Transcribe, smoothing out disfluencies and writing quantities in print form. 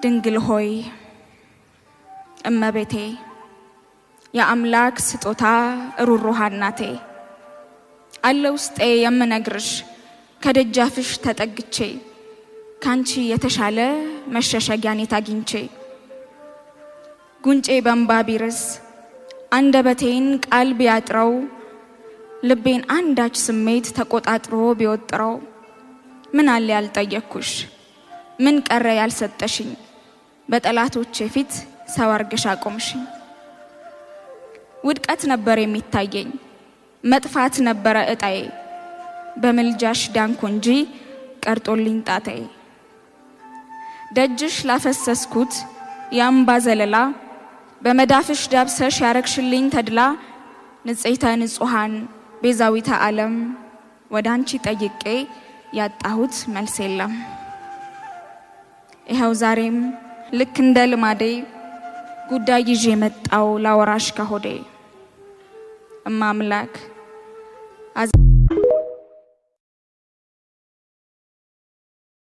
ድንግል ሆይ እመቤቴ የአምላክ ስጦታ ሩሩሃ እናቴ አለ ውስጤ የምነግርሽ ከደጃፍሽ ተጠግቼ ካንቺ የተሻለ መሸሸጊያን አግኝቼ ጉንጬ በእንባ ቢርስ አንደበቴን ቃል ቢያጥረው ልቤን አንዳች ስሜት ተቆጣጥሮ ቢወጥረው ምን አለ ያልጠየቅኩሽ ምን ቀረ ያልሰጠሽኝ በጠላቶቼ ፊት ሰው አርገሽ አቆምሽኝ ውድቀት ነበር የሚታየኝ መጥፋት ነበር እጣዬ በመልጃሽ ዳንኩ እንጂ ቀርጦልኝ ጣጣዬ ደጅሽ ላፈሰስኩት ያምባ ዘለላ በመዳፍሽ ዳብሰሽ ያረክሽልኝ ተድላ ንጽሕተ ንጹሃን ቤዛዊተ ዓለም ወዳንቺ ጠይቄ ያጣሁት መልስ የለም ይሄው ዛሬም ልክ እንደ ልማዴ ጉዳይ ይዤ መጣው ላወራሽ ከሆዴ እማ አምላክ